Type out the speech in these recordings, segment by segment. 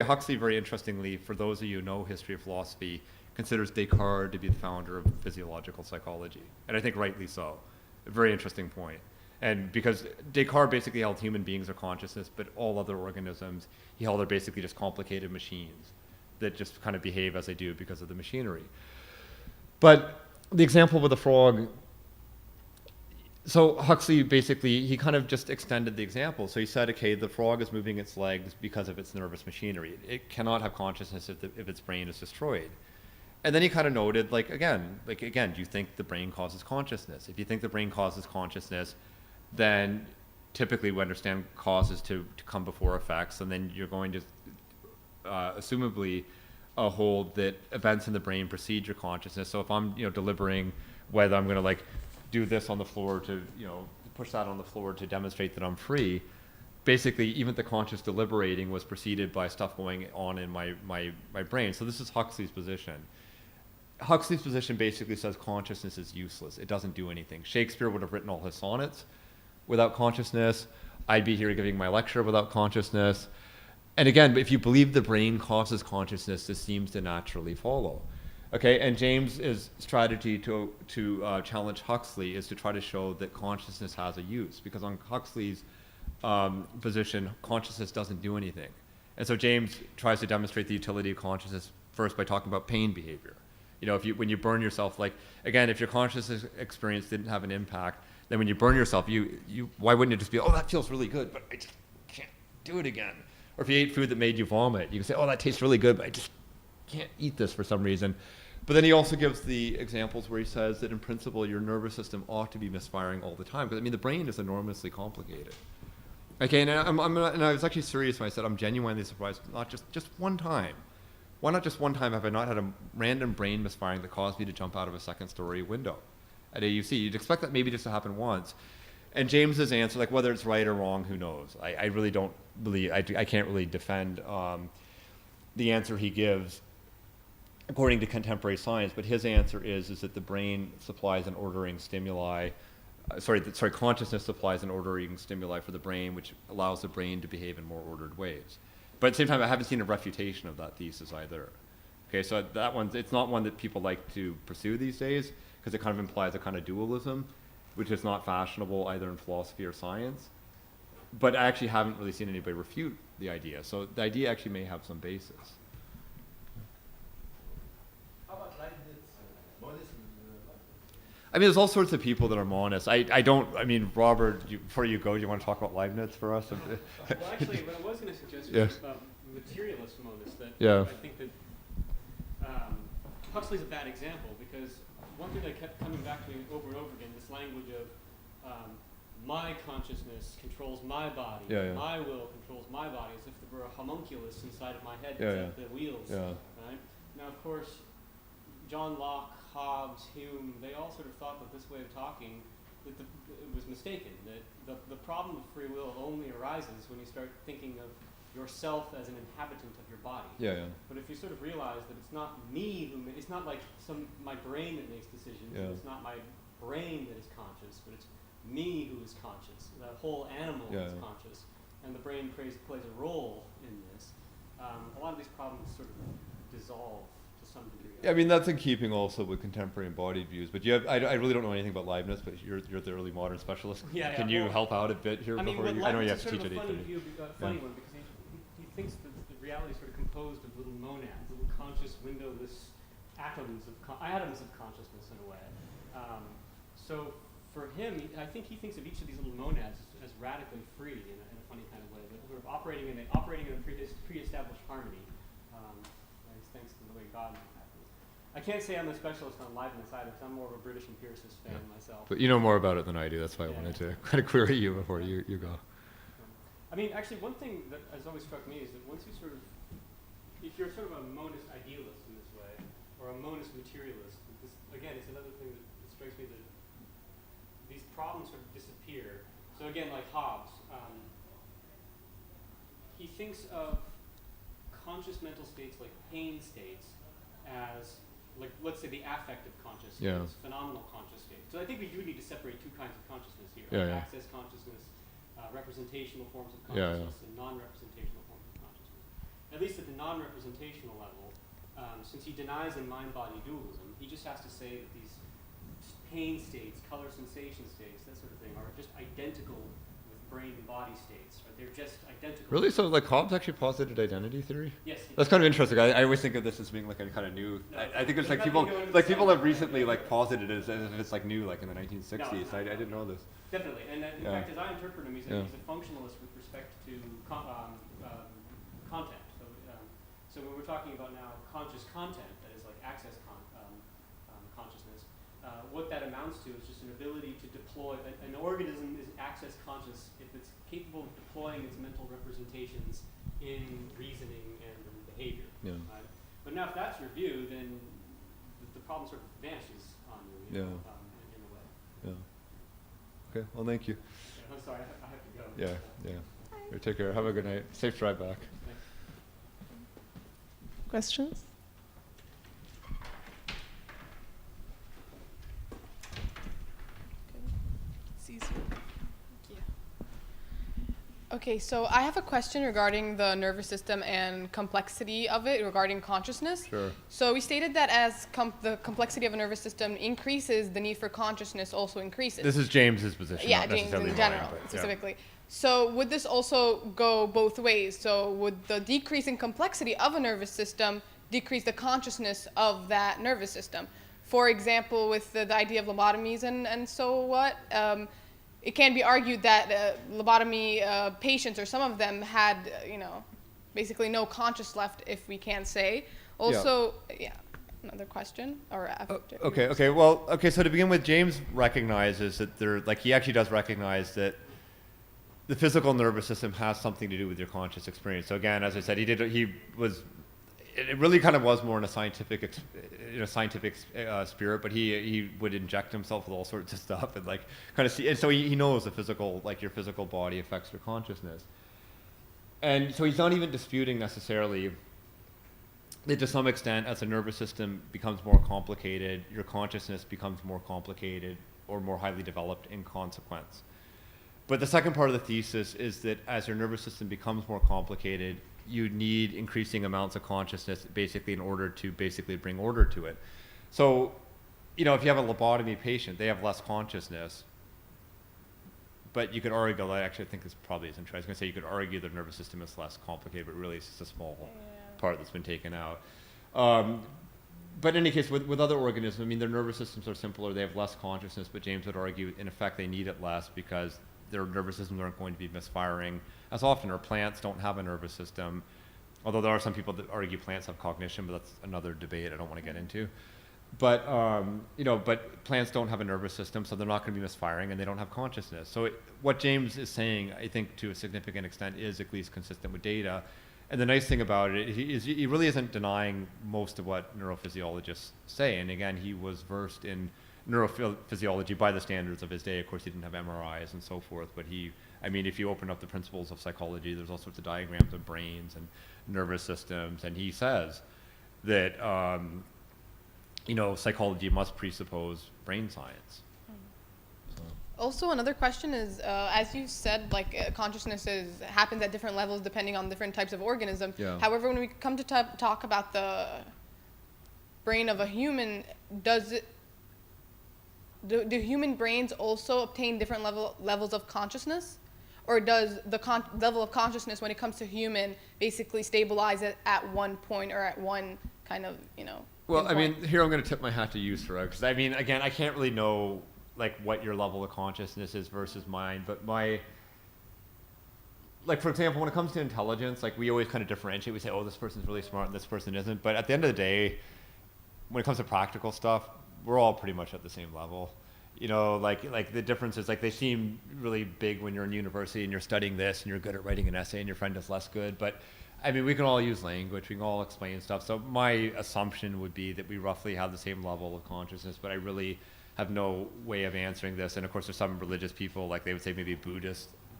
Huxley, very interestingly, for those of you who know history of philosophy, considers Descartes to be the founder of physiological psychology, and I think rightly so. A very interesting point. And because Descartes basically held human beings are consciousness, but all other organisms, he held are basically just complicated machines that just kind of behave as they do because of the machinery. But the example with the frog, so Huxley basically, he kind of just extended the example. So he said, okay, the frog is moving its legs because of its nervous machinery. It cannot have consciousness if its brain is destroyed. And then he kind of noted, again, do you think the brain causes consciousness? If you think the brain causes consciousness, then typically we understand causes to come before effects, and then you're going to assumably hold that events in the brain precede your consciousness. So if I'm deliberating whether I'm going to do this on the floor to push that on the floor to demonstrate that I'm free, basically even the conscious deliberating was preceded by stuff going on in my brain. So this is Huxley's position. Huxley's position basically says consciousness is useless. It doesn't do anything. Shakespeare would have written all his sonnets without consciousness. I'd be here giving my lecture without consciousness. And again, if you believe the brain causes consciousness, this seems to naturally follow. Okay, and James's strategy to challenge Huxley is to try to show that consciousness has a use, because on Huxley's position, consciousness doesn't do anything. And so James tries to demonstrate the utility of consciousness first by talking about pain behavior. When you burn yourself, if your consciousness experience didn't have an impact, then when you burn yourself, why wouldn't it just be, oh, that feels really good, but I just can't do it again? Or if you ate food that made you vomit, you can say, oh, that tastes really good, but I just can't eat this for some reason. But then he also gives the examples where he says that in principle, your nervous system ought to be misfiring all the time. Because the brain is enormously complicated. Okay, and I was actually serious when I said I'm genuinely surprised, not just one time. Why not just one time have I not had a random brain misfiring that caused me to jump out of a second-story window at AUC? You'd expect that maybe just to happen once. And James's answer, whether it's right or wrong, who knows? I really don't believe, I can't really defend the answer he gives according to contemporary science, but his answer is that the brain supplies an ordering stimuli, consciousness supplies an ordering stimuli for the brain, which allows the brain to behave in more ordered ways. But at the same time, I haven't seen a refutation of that thesis either. Okay, so that one, it's not one that people like to pursue these days, because it kind of implies a kind of dualism, which is not fashionable either in philosophy or science. But I actually haven't really seen anybody refute the idea. So the idea actually may have some basis. How about Leibniz, monism? There's all sorts of people that are monists. Robert, before you go, do you want to talk about Leibniz for us? Well, actually, what I was going to suggest was about materialist monists. I think that Huxley's a bad example, because one thing that kept coming back to me over and over again, this language of my consciousness controls my body, my will controls my body, as if there were a homunculus inside of my head at the wheels. Right? Now, of course, John Locke, Hobbes, Hume, they all sort of thought that this way of talking it was mistaken, that the problem of free will only arises when you start thinking of yourself as an inhabitant of your body. But if you sort of realize that it's not me it's not like my brain that makes decisions, it's not my brain that is conscious, but it's me who is conscious. The whole animal is conscious, and the brain plays a role in this. A lot of these problems sort of dissolve to some degree. That's in keeping also with contemporary embodied views. But I really don't know anything about Leibniz, but you're the early modern specialist. Can you help out a bit here before you? I know you have to teach at 8:30. Funny one, because he thinks that the reality is sort of composed of little monads, little conscious windowless atoms of consciousness in a way. So for him, I think he thinks of each of these little monads as radically free in a funny kind of way, but sort of operating in a pre-established harmony, thanks to the way God happens. I can't say I'm a specialist on Leibniz either, because I'm more of a British empiricist fan myself. But you know more about it than I do. That's why I wanted to kind of query you before you go. Actually, one thing that has always struck me is that once you if you're sort of a monist idealist in this way, or a monist materialist, again, it's another thing that strikes me that these problems sort of disappear. So again, like Hobbes, he thinks of conscious mental states like pain states as, let's say, the affective conscious states, phenomenal conscious states. So I think we do need to separate two kinds of consciousness here: access consciousness, representational forms of consciousness, and non-representational forms of consciousness. at least at the non-representational level, since he denies in mind-body dualism, he just has to say that these pain states, color sensation states, that sort of thing, are just identical with brain and body states. Right? They're just identical. Really? So like Hobbes actually posited identity theory? Yes. That's kind of interesting. I always think of this as being like a kind of new. No, I think it's like people have recently like posited it as if it's like new, like in the 1960s. I didn't know this. Definitely, and in fact, as I interpret him, he's a functionalist with respect to content. So when we're talking about now conscious content, that is like access consciousness, what that amounts to is just an ability to deploy. An organism is access conscious if it's capable of deploying its mental representations in reasoning and in behavior. Yeah. Right? But now if that's your view, then the problem sort of vanishes on you, in a way. Yeah. Okay, well, thank you. Yeah, I'm sorry, I have to go. Yeah. Here, take care. Have a good night. Safe drive back. Questions? It's easier. Thank you. Okay, so I have a question regarding the nervous system and complexity of it regarding consciousness. Sure. So we stated that as the complexity of a nervous system increases, the need for consciousness also increases. This is James's position. Yeah, not James necessarily in mine, general, but, specifically. So would this also go both ways? So would the decrease in complexity of a nervous system decrease the consciousness of that nervous system? For example, with the idea of lobotomies and so what, it can be argued that lobotomy patients, or some of them, had, basically no conscious left, if we can say. Also, another question or after. Okay. Well, so to begin with, James recognizes that he actually does recognize that the physical nervous system has something to do with your conscious experience. So again, as I said, it really kind of was more in a scientific spirit, but he would inject himself with all sorts of stuff and like kind of see, and so he knows the physical, like your physical body affects your consciousness. And so he's not even disputing necessarily that to some extent, as the nervous system becomes more complicated, your consciousness becomes more complicated or more highly developed in consequence. But the second part of the thesis is that as your nervous system becomes more complicated, you need increasing amounts of consciousness basically in order to basically bring order to it. So, if you have a lobotomy patient, they have less consciousness. But you could argue, I actually think this probably isn't true. I was going to say you could argue the nervous system is less complicated, but really it's just a small part that's been taken out. But in any case, with other organisms, their nervous systems are simpler. They have less consciousness, but James would argue, in effect, they need it less because their nervous systems aren't going to be misfiring as often, or plants don't have a nervous system. Although there are some people that argue plants have cognition, but that's another debate I don't want to get into. But but plants don't have a nervous system, so they're not going to be misfiring, and they don't have consciousness. So what James is saying, I think, to a significant extent, is at least consistent with data. And the nice thing about it is he really isn't denying most of what neurophysiologists say. And again, he was versed in neurophysiology by the standards of his day. Of course, he didn't have MRIs and so forth, but if you open up the principles of psychology, there's all sorts of diagrams of brains and nervous systems, and he says that psychology must presuppose brain science. Also, another question is, as you said, consciousness happens at different levels depending on different types of organism. Yeah. However, when we come to talk about the brain of a human, do human brains also obtain different levels of consciousness? Or does the level of consciousness when it comes to human basically stabilize it at one point or at one kind of, Well, pinpoint? here I'm going to tip my hat to you, Sarah, because again, I can't really know what your level of consciousness is versus mine, but for example, when it comes to intelligence, we always kind of differentiate. We say, oh, this person's really smart and this person isn't. But at the end of the day, when it comes to practical stuff, we're all pretty much at the same level. The difference is they seem really big when you're in university and you're studying this and you're good at writing an essay and your friend is less good. But we can all use language, we can all explain stuff. So my assumption would be that we roughly have the same level of consciousness, but I really have no way of answering this. And of course, there's some religious people, they would say maybe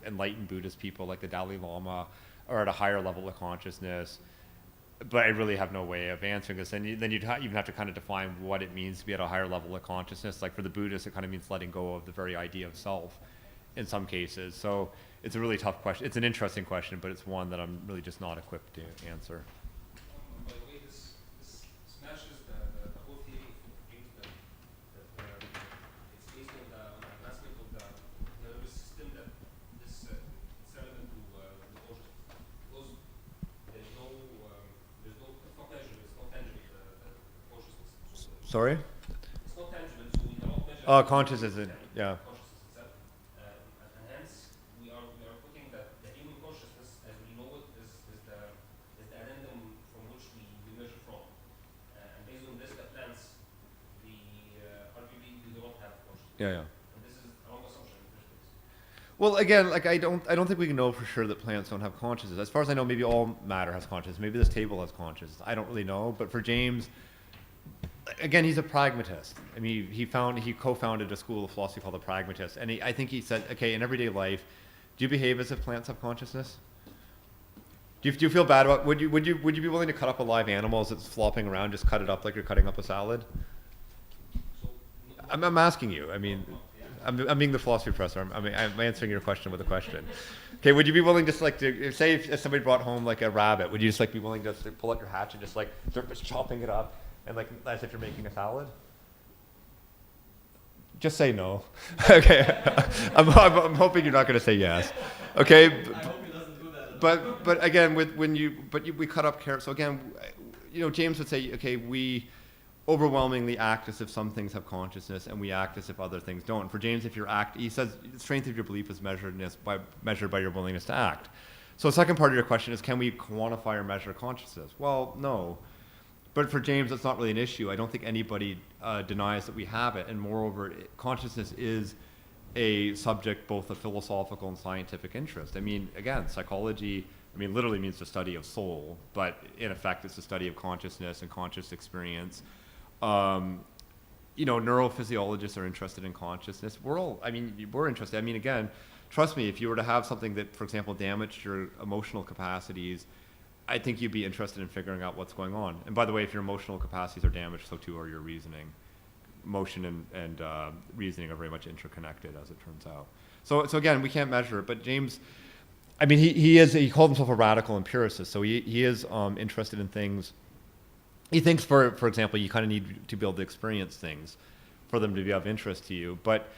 enlightened Buddhist people like the Dalai Lama are at a higher level of consciousness. But I really have no way of answering this. And then you'd even have to kind of define what it means to be at a higher level of consciousness. For the Buddhists, it kind of means letting go of the very idea of self in some cases. So it's a really tough question. It's an interesting question, but it's one that I'm really just not equipped to answer. By the way, this smashes the whole theory of dreams that it's based on the advancement of the nervous system that this it's relevant to the consciousness because there's no it's not tangible. It's not tangible the consciousness. Sorry? It's not tangible, so we cannot measure. Consciousness is yeah. Consciousness itself, and hence we are putting that the human consciousness as we know it is the addendum from which we measure from, and based on this, the plants, arguably we do not have consciousness. Yeah. And this is a wrong assumption in the first place. Well, again, like I don't think we can know for sure that plants don't have consciousness. As far as I know, maybe all matter has consciousness. Maybe this table has consciousness. I don't really know. But for James, again, he's a pragmatist. I mean, he co-founded a school of philosophy called the pragmatist, and I think he said, okay, in everyday life, do you behave as if plants have consciousness? Do you feel bad about? Would you be willing to cut up a live animal as it's flopping around? Just cut it up like you're cutting up a salad? So I'm asking you. I mean, I'm being the philosophy professor. I'm answering your question with a question. Okay, would you be willing just like to say if somebody brought home like a rabbit, would you just like be willing to just pull out your hatchet and just like start just chopping it up and like as if you're making a salad? Just say no. Okay, I'm hoping you're not going to say yes. Okay. I hope he doesn't do that. But again, we cut up carrots. So again, James would say, okay, we overwhelmingly act as if some things have consciousness, and we act as if other things don't. For James, he says the strength of your belief is measured by your willingness to act. So the second part of your question is, can we quantify or measure consciousness? Well, no. But for James, that's not really an issue. I don't think anybody denies that we have it, and moreover, consciousness is a subject both of philosophical and scientific interest. I mean, again, psychology, literally means the study of soul, but in effect, it's the study of consciousness and conscious experience. Neurophysiologists are interested in consciousness. We're interested. Again, trust me, if you were to have something that, for example, damaged your emotional capacities, I think you'd be interested in figuring out what's going on. And by the way, if your emotional capacities are damaged, so too are your reasoning. Motion and reasoning are very much interconnected, as it turns out. So again, we can't measure it, but James, he called himself a radical empiricist, so he is interested in things. He thinks, for example, you kind of need to be able to experience things for them to be of interest to you, but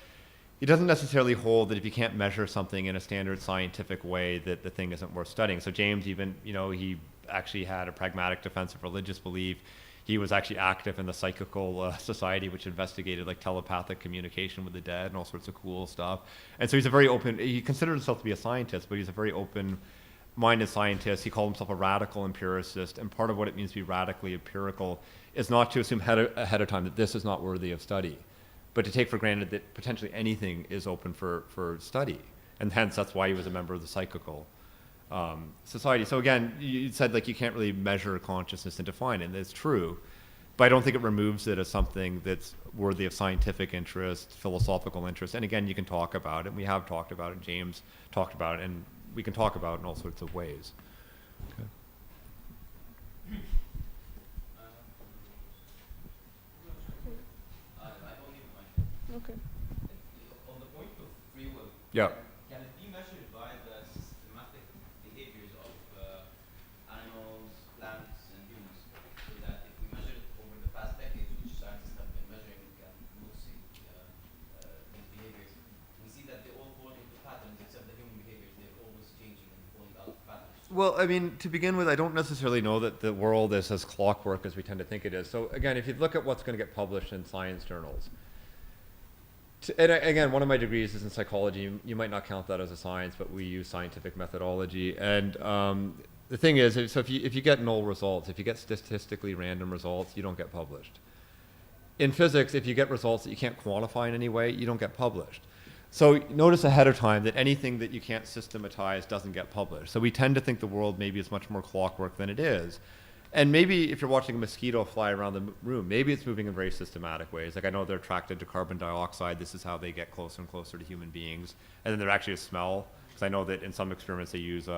he doesn't necessarily hold that if you can't measure something in a standard scientific way that the thing isn't worth studying. So James even, he actually had a pragmatic defense of religious belief. He was actually active in the Psychical Society, which investigated like telepathic communication with the dead and all sorts of cool stuff. And so he's he considered himself to be a scientist, but he's a very open-minded scientist. He called himself a radical empiricist, and part of what it means to be radically empirical is not to assume ahead of time that this is not worthy of study, but to take for granted that potentially anything is open for study. And hence, that's why he was a member of the Psychical Society. So again, you said like you can't really measure consciousness and define it, and it's true, but I don't think it removes it as something that's worthy of scientific interest, philosophical interest. And again, you can talk about it, and we have talked about it, James talked about it, and we can talk about it in all sorts of ways. Okay. I don't need a mic. Okay. On the point of free will, Yeah. can it be measured by the systematic behaviors of animals, plants, and humans? So that if we measure it over the past decades, which scientists have been measuring and noticing these behaviors, we see that they all fall into patterns, except the human behaviors. They're always changing and falling out of patterns. Well, to begin with, I don't necessarily know that the world is as clockwork as we tend to think it is. So again, if you look at what's going to get published in science journals, and again, one of my degrees is in psychology. You might not count that as a science, but we use scientific methodology. And the thing is, so if you get null results, if you get statistically random results, you don't get published. In physics, if you get results that you can't quantify in any way, you don't get published. So notice ahead of time that anything that you can't systematize doesn't get published. So we tend to think the world maybe is much more clockwork than it is. And maybe if you're watching a mosquito fly around the room, maybe it's moving in very systematic ways. Like I know they're attracted to carbon dioxide. This is how they get closer and closer to human beings. And then there's actually a smell, because I know that in some experiments they use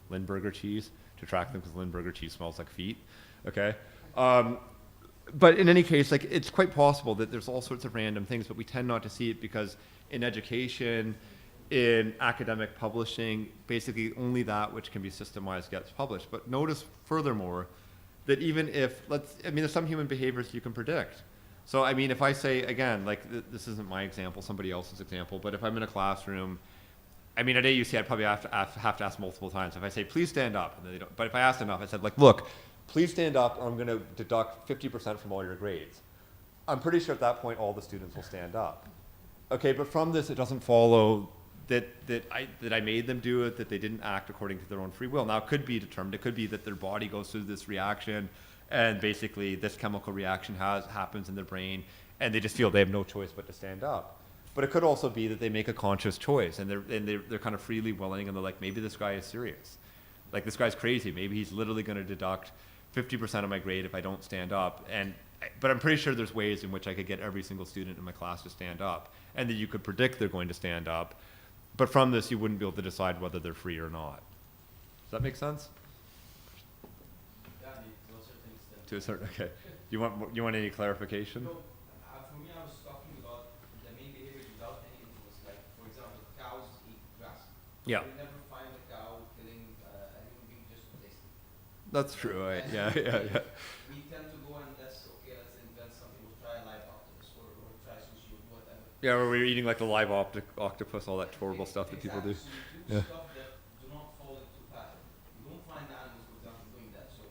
Lindbergh cheese to track them, because Lindbergh cheese smells like feet. Okay. But in any case, like it's quite possible that there's all sorts of random things, but we tend not to see it because in education, in academic publishing, basically only that which can be systemized gets published. But notice furthermore that even if, there's some human behaviors you can predict. So, I mean, if I say, again, like, this isn't my example, somebody else's example, but if I'm in a classroom, I mean, at AUC, I'd probably have to ask multiple times. If I say, please stand up, and then they don't, but if I asked enough, I said, like, look, please stand up, or I'm going to deduct 50% from all your grades. I'm pretty sure at that point, all the students will stand up. Okay, but from this, it doesn't follow that I made them do it, that they didn't act according to their own free will. Now, it could be determined. It could be that their body goes through this reaction, and basically this chemical reaction happens in their brain, and they just feel they have no choice but to stand up. But it could also be that they make a conscious choice, and they're kind of freely willing, and they're like, maybe this guy is serious. Like, this guy's crazy. Maybe he's literally going to deduct 50% of my grade if I don't stand up. But I'm pretty sure there's ways in which I could get every single student in my class to stand up, and that you could predict they're going to stand up. But from this, you wouldn't be able to decide whether they're free or not. Does that make sense? Yeah, those are things that. To a certain, okay. You want any clarification? No, for me, I was talking about the main behaviors without any influence. Like, for example, cows eat grass. Yeah. You never find a cow killing a human being just to taste it. That's true, right? Yeah. We tend to go and let's invent something. We'll try a live octopus or try sushi or whatever. Yeah, where we're eating like the live octopus, all that horrible stuff that people do. So you do Yeah. stuff that do not fall into pattern. You don't find animals, for example, doing that. So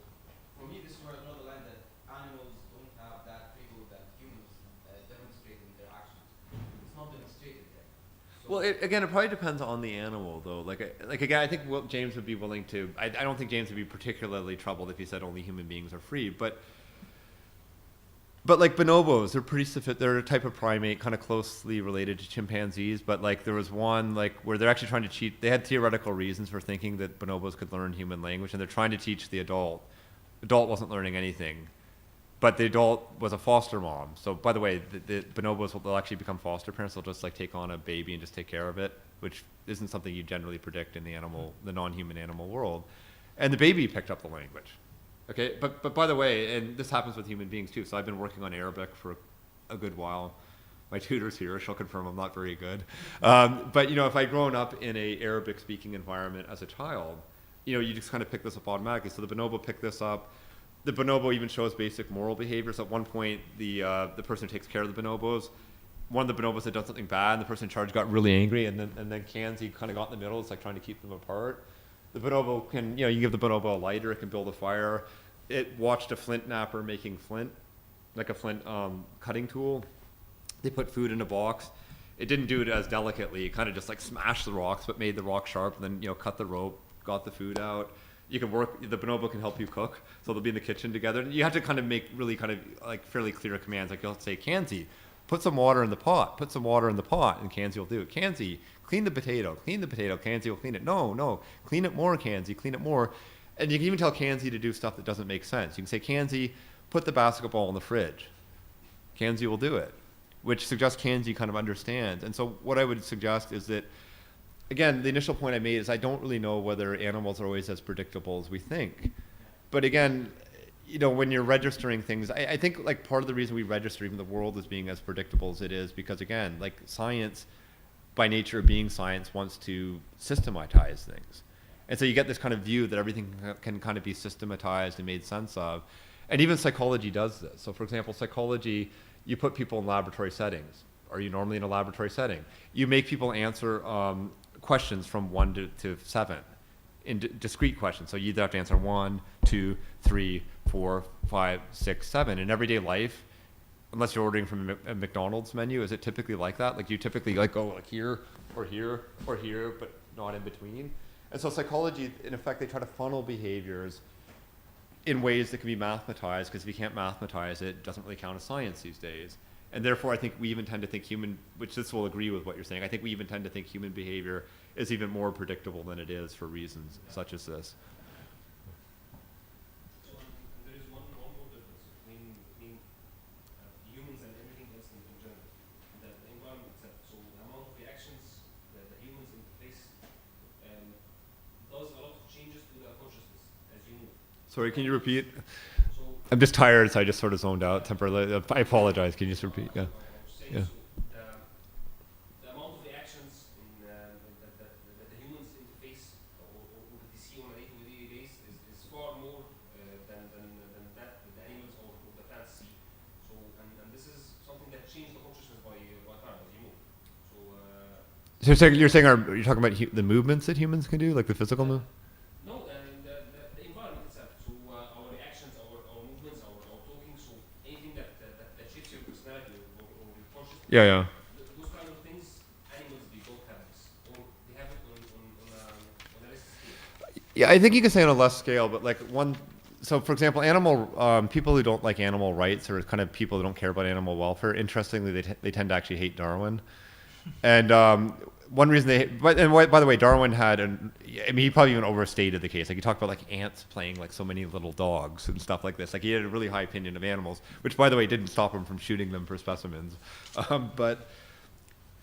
for me, this is where I draw the line that animals don't have that free will that humans demonstrate in their actions. It's not demonstrated there. So Well, again, it probably depends on the animal, though. Like again, I think James would be willing to. I don't think James would be particularly troubled if he said only human beings are free, but like bonobos, they're a type of primate, kind of closely related to chimpanzees. But like there was one like where they're actually trying to cheat. They had theoretical reasons for thinking that bonobos could learn human language, and they're trying to teach the adult. The adult wasn't learning anything, but the adult was a foster mom. So by the way, the bonobos will actually become foster parents. They'll just like take on a baby and just take care of it, which isn't something you generally predict in the non-human animal world. And the baby picked up the language. Okay, but by the way, and this happens with human beings too. So I've been working on Arabic for a good while. My tutor's here; she'll confirm I'm not very good. But if I'd grown up in a Arabic-speaking environment as a child, you just kind of pick this up automatically. So the bonobo picked this up. The bonobo even shows basic moral behaviors. At one point, the person who takes care of the bonobos, one of the bonobos had done something bad, and the person in charge got really angry, and then Kanzi kind of got in the middle. It's like trying to keep them apart. The bonobo can, you give the bonobo a lighter, it can build a fire. It watched a flint knapper making flint, like a flint cutting tool. They put food in a box. It didn't do it as delicately. It kind of just like smashed the rocks, but made the rock sharp, and then cut the rope, got the food out. You can work, the bonobo can help you cook, so they'll be in the kitchen together. You have to kind of make really kind of like fairly clear commands. Like you'll say, Kanzi, put some water in the pot, put some water in the pot, and Kanzi will do it. Kanzi, clean the potato, Kanzi will clean it. No, clean it more, Kanzi, clean it more. And you can even tell Kanzi to do stuff that doesn't make sense. You can say, Kanzi, put the basketball in the fridge. Kanzi will do it, which suggests Kanzi kind of understands. And so what I would suggest is that, again, the initial point I made is I don't really know whether animals are always as predictable as we think. But again, when you're registering things, I think like part of the reason we register even the world as being as predictable as it is, because again, like science, by nature of being science, wants to systematize things. And so you get this kind of view that everything can kind of be systematized and made sense of. And even psychology does this. So for example, psychology, you put people in laboratory settings. Are you normally in a laboratory setting? You make people answer questions from 1 to 7 in discrete questions. So you either have to answer 1, 2, 3, 4, 5, 6, 7. In everyday life, unless you're ordering from a McDonald's menu, is it typically like that? Like you typically like go like here or here or here, but not in between. And so psychology, in effect, they try to funnel behaviors in ways that can be mathematized, because if you can't mathematize it, it doesn't really count as science these days. And therefore, I think we even tend to think which this will agree with what you're saying, I think we even tend to think human behavior is even more predictable than it is for reasons such as this. So there is one more difference between humans and everything else in general, the environment itself. So the amount of reactions that the humans interface does a lot of changes to their consciousness as you move. Sorry, can you repeat? So I'm just tired, so I just sort of zoned out temporarily. I apologize. Can you just repeat? Yeah. I was saying, Yeah. so the amount of reactions in So you're saying you're talking about the movements that humans can do, like the physical move? No, the environment itself. So our reactions, our movements, our talking. So anything that shapes your personality or your consciousness. Yeah, yeah. Those kind of things, animals they don't have this, or they have it on a less scale. Yeah, I think you can say on a less scale, but like so for example, people who don't like animal rights or kind of people who don't care about animal welfare, interestingly, they tend to actually hate Darwin. And one reason by the way, Darwin he probably even overstated the case. Like he talked about like ants playing like so many little dogs and stuff like this. Like he had a really high opinion of animals, which by the way didn't stop him from shooting them for specimens. But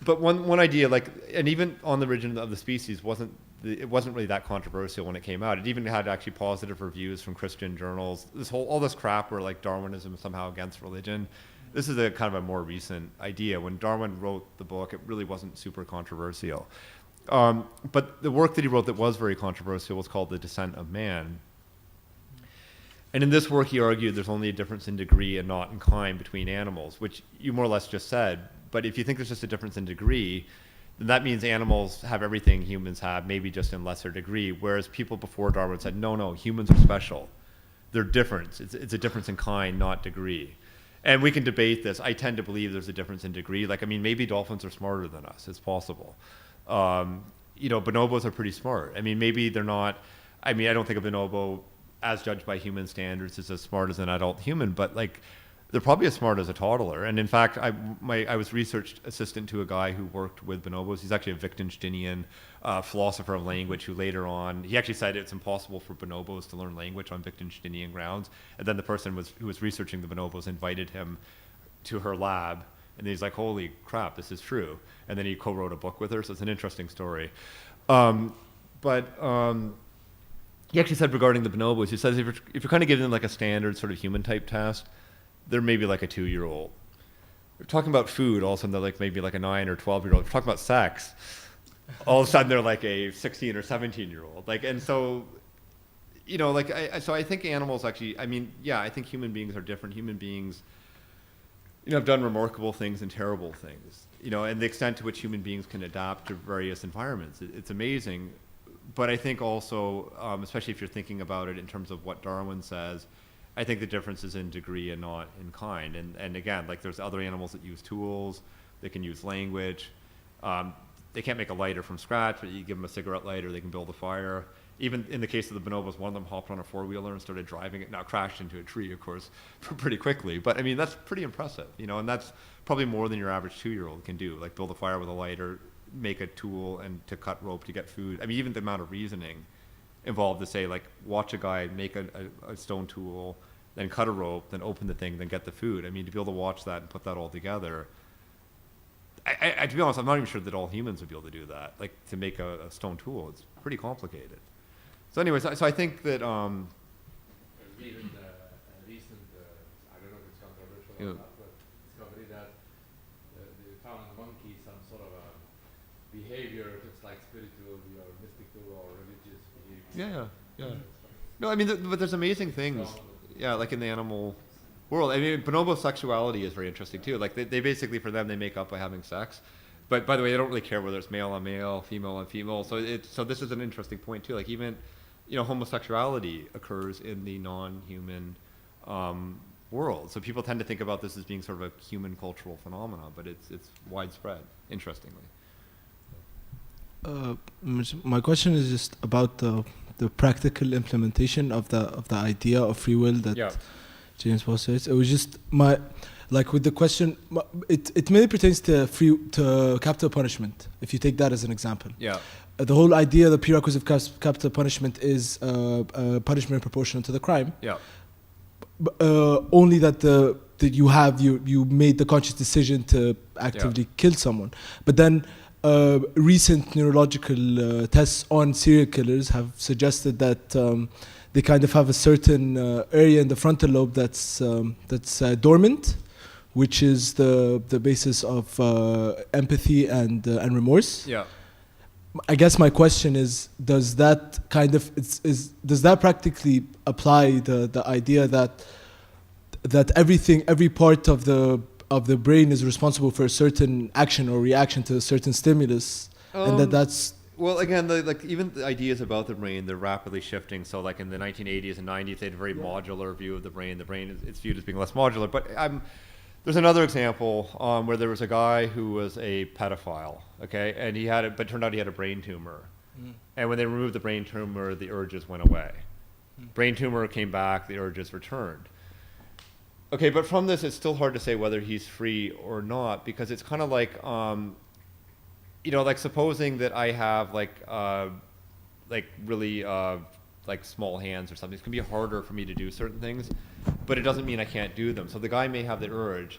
one idea, like, and even on the origin of the species it wasn't really that controversial when it came out. It even had actually positive reviews from Christian journals. All this crap where like Darwinism is somehow against religion. This is a kind of a more recent idea. When Darwin wrote the book, it really wasn't super controversial. But the work that he wrote that was very controversial was called The Descent of Man. And in this work, he argued there's only a difference in degree and not in kind between animals, which you more or less just said. But if you think there's just a difference in degree, then that means animals have everything humans have, maybe just in lesser degree. Whereas people before Darwin said, no, humans are special. They're different. It's a difference in kind, not degree. And we can debate this. I tend to believe there's a difference in degree. Like, I mean, maybe dolphins are smarter than us. It's possible. Bonobos are pretty smart. I mean, maybe they're not. I mean, I don't think a bonobo, as judged by human standards, is as smart as an adult human. But like, they're probably as smart as a toddler. And in fact, I was research assistant to a guy who worked with bonobos. He's actually a Wittgensteinian philosopher of language who later on, he actually said it's impossible for bonobos to learn language on Wittgensteinian grounds. And then the person who was researching the bonobos invited him to her lab. And he's like, holy crap, this is true. And then he co-wrote a book with her. So it's an interesting story. But he actually said regarding the bonobos, he says if you're kind of giving them like a standard sort of human type task, they're maybe like a 2-year-old. We're talking about food, all of a sudden they're like maybe like a 9 or 12-year-old. We're talking about sex, all of a sudden they're like a 16 or 17-year-old. Like, and so, I think animals actually, I mean, yeah, I think human beings are different. Human beings, have done remarkable things and terrible things, and the extent to which human beings can adapt to various environments. It's amazing. But I think also, especially if you're thinking about it in terms of what Darwin says, I think the difference is in degree and not in kind. And again, like there's other animals that use tools, they can use language. They can't make a lighter from scratch, but you give them a cigarette lighter, they can build a fire. Even in the case of the bonobos, one of them hopped on a four-wheeler and started driving it. Now crashed into a tree, of course, pretty quickly. But I mean, that's pretty impressive, and that's probably more than your average 2-year-old can do, like build a fire with a lighter, make a tool, and to cut rope to get food. I mean, even the amount of reasoning involved to say, like, watch a guy make a stone tool, then cut a rope, then open the thing, then get the food. I mean, to be able to watch that and put that all together, I to be honest, I'm not even sure that all humans would be able to do that. Like, to make a stone tool, it's pretty complicated. So anyways, so I think that... Even a recent, I don't know if it's controversial or not, but discovery that they found in monkey some sort of a behavior, if it's like spiritual or mystical or religious behavior. Yeah. No, I mean, but there's amazing things. Yeah, like in the animal world. I mean, bonobo sexuality is very interesting too. Like they basically, for them, they make up by having sex. But by the way, they don't really care whether it's male on male, female on female. So this is an interesting point too. Like even, homosexuality occurs in the non-human world. So people tend to think about this as being sort of a human cultural phenomenon, but it's widespread, interestingly. My question is just about the practical implementation of the idea of free will that James postulates. It was just with the question, it mainly pertains to capital punishment. If you take that as an example, the whole idea, the prerequisite of capital punishment is punishment proportional to the crime. Only that you made the conscious decision to actively kill someone, but then. Recent neurological tests on serial killers have suggested that they kind of have a certain area in the frontal lobe that's dormant, which is the basis of empathy and remorse. I guess my question is, does that practically apply the idea that every part of the brain is responsible for a certain action or reaction to a certain stimulus, and that's well, again, like even the ideas about the brain, they're rapidly shifting. So, like in the 1980s and 90s, they had a very modular view of the brain. The brain is viewed as being less modular. But there's another example where there was a guy who was a pedophile, okay, and he had it, but turned out he had a brain tumor. And when they removed the brain tumor, the urges went away. Brain tumor came back, the urges returned. Okay, but from this, it's still hard to say whether he's free or not, because it's kind of like, like supposing that I have really like small hands or something. It's gonna be harder for me to do certain things, but it doesn't mean I can't do them. So the guy may have the urge,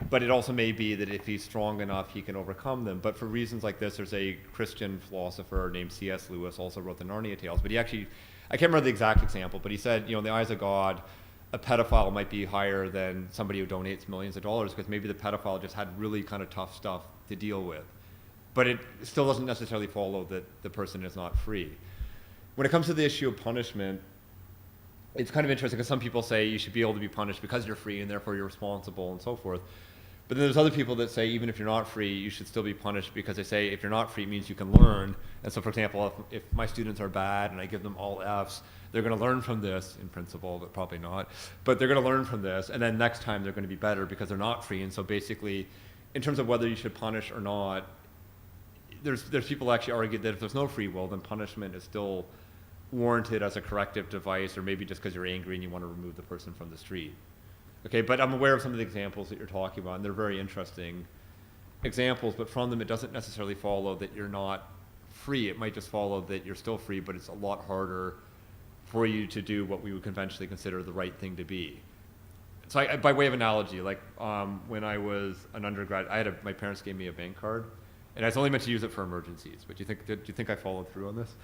but it also may be that if he's strong enough, he can overcome them. But for reasons like this, there's a Christian philosopher named C.S. Lewis, also wrote the Narnia Tales, but he actually, I can't remember the exact example, but he said, in the eyes of God, a pedophile might be higher than somebody who donates millions of dollars, because maybe the pedophile just had really kind of tough stuff to deal with. But it still doesn't necessarily follow that the person is not free. When it comes to the issue of punishment, it's kind of interesting because some people say you should be able to be punished because you're free and therefore you're responsible and so forth. But then there's other people that say even if you're not free, you should still be punished, because they say if you're not free, it means you can learn. And so, for example, if my students are bad and I give them all Fs, they're going to learn from this, in principle, but probably not. But they're going to learn from this, and then next time they're going to be better because they're not free. And so basically, in terms of whether you should punish or not, there's people who actually argue that if there's no free will, then punishment is still warranted as a corrective device, or maybe just because you're angry and you want to remove the person from the street. Okay, but I'm aware of some of the examples that you're talking about, and they're very interesting examples, but from them it doesn't necessarily follow that you're not free. It might just follow that you're still free, but it's a lot harder for you to do what we would conventionally consider the right thing to be. So by way of analogy, like when I was an undergrad, my parents gave me a bank card, and I was only meant to use it for emergencies. But do you think I followed through on this?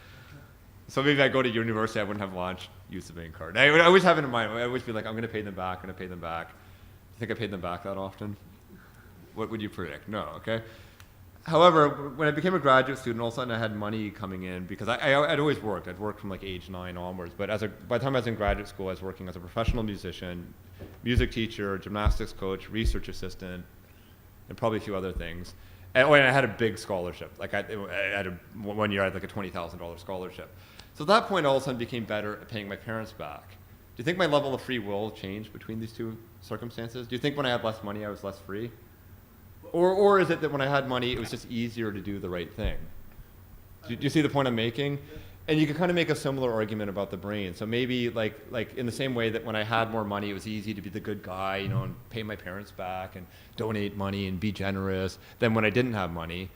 So maybe I go to university, I wouldn't have launched use the bank card. I would always have it in mind. I would always be like, I'm going to pay them back. Do you think I paid them back that often? What would you predict? No, okay. However, when I became a graduate student, all of a sudden I had money coming in, because I'd always worked. I'd worked from like age 9 onwards. But by the time I was in graduate school, I was working as a professional musician, music teacher, gymnastics coach, research assistant, and probably a few other things. And I had a big scholarship. Like one year I had like a $20,000 scholarship. So at that point, all of a sudden became better at paying my parents back. Do you think my level of free will changed between these two circumstances? Do you think when I had less money, I was less free? Or is it that when I had money, it was just easier to do the right thing? Do you see the point I'm making? And you can kind of make a similar argument about the brain. So maybe like in the same way that when I had more money, it was easy to be the good guy, and pay my parents back and donate money and be generous, than when I didn't have money.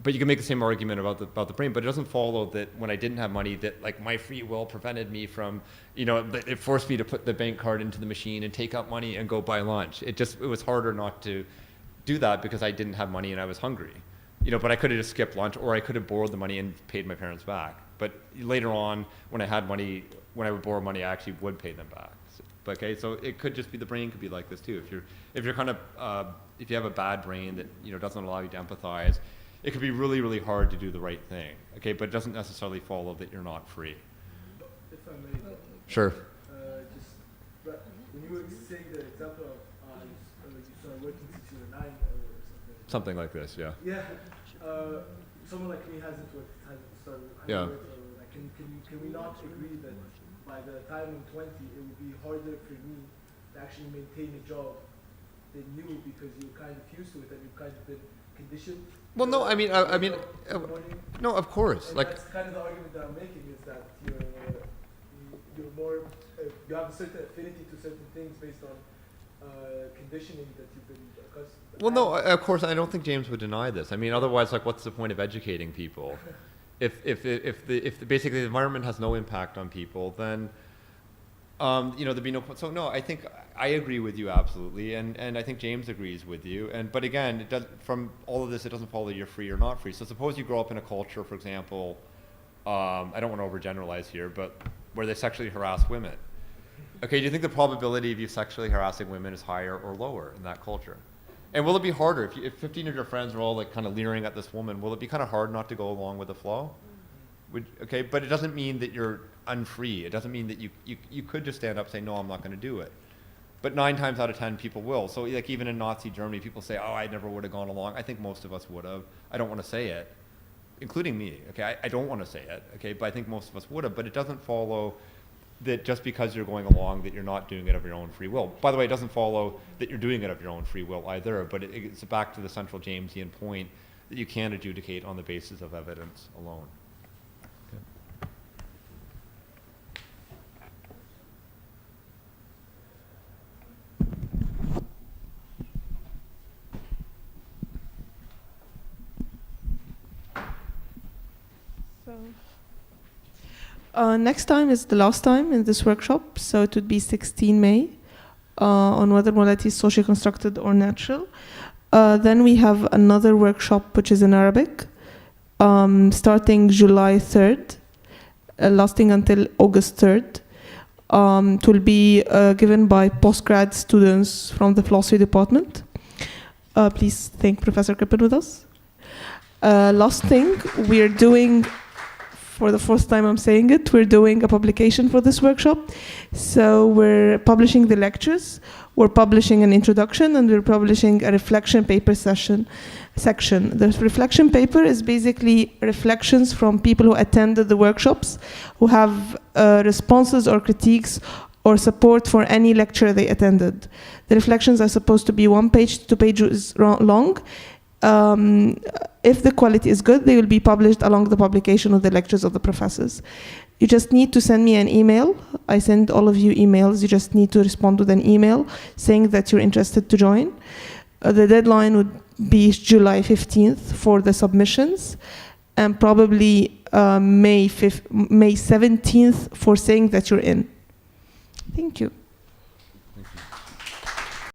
But you can make the same argument about the brain, but it doesn't follow that when I didn't have money, that like my free will prevented me from, it forced me to put the bank card into the machine and take out money and go buy lunch. It was harder not to do that because I didn't have money and I was hungry. But I could have just skipped lunch, or I could have borrowed the money and paid my parents back. But later on, when I had money, when I would borrow money, I actually would pay them back. Okay, so it could just be, the brain could be like this too. If you're kind of if you have a bad brain that doesn't allow you to empathize, it could be really, really hard to do the right thing. Okay, but it doesn't necessarily follow that you're not free. If I may. Sure. When you were saying the example of you started working since you were 9 or something. Something like this, yeah. Yeah. Someone like me hasn't started. Yeah. Like, can we not agree that by the time I'm 20, it would be harder for me to actually maintain a job than you, because you're kind of used to it and you've kind of been conditioned. Well, no, I mean, no, of course. And like, that's kind of the argument that I'm making, is that you're more, you have a certain affinity to certain things based on conditioning that you've been accustomed. well, no, of course, I don't think James would deny this. I mean, otherwise, like, what's the point of educating people? If basically the environment has no impact on people, then there'd be no point. So no, I think I agree with you absolutely, and I think James agrees with you. But again, from all of this, it doesn't follow you're free or not free. So suppose you grow up in a culture, for example, I don't want to overgeneralize here, but where they sexually harass women. Okay, do you think the probability of you sexually harassing women is higher or lower in that culture? And will it be harder if 15 of your friends are all like kind of leering at this woman? Will it be kind of hard not to go along with the flow? Okay, but it doesn't mean that you're unfree. It doesn't mean that you could just stand up and say, no, I'm not going to do it. But 9 times out of 10 people will. So like even in Nazi Germany, people say, oh, I never would have gone along. I think most of us would have. I don't want to say it, including me, okay? I don't want to say it, okay? But I think most of us would have. But it doesn't follow that just because you're going along that you're not doing it of your own free will. By the way, it doesn't follow that you're doing it of your own free will either, but it's back to the central Jamesian point that you can't adjudicate on the basis of evidence alone. Next time is the last time in this workshop, so it would be 16 May on whether morality is socially constructed or natural. Then we have another workshop which is in Arabic, starting July 3rd, lasting until August 3rd. It will be given by postgrad students from the philosophy department. Please thank Professor Crippen with us. Last thing, we're doing, for the first time I'm saying it, we're doing a publication for this workshop. So we're publishing the lectures, we're publishing an introduction, and we're publishing a reflection paper section. The reflection paper is basically reflections from people who attended the workshops, who have responses or critiques or support for any lecture they attended. The reflections are supposed to be 1 page to 2 pages long. If the quality is good, they will be published along the publication of the lectures of the professors. You just need to send me an email. I send all of you emails. You just need to respond with an email saying that you're interested to join. The deadline would be July 15th for the submissions, and probably May 17th for saying that you're in. Thank you. Thank you.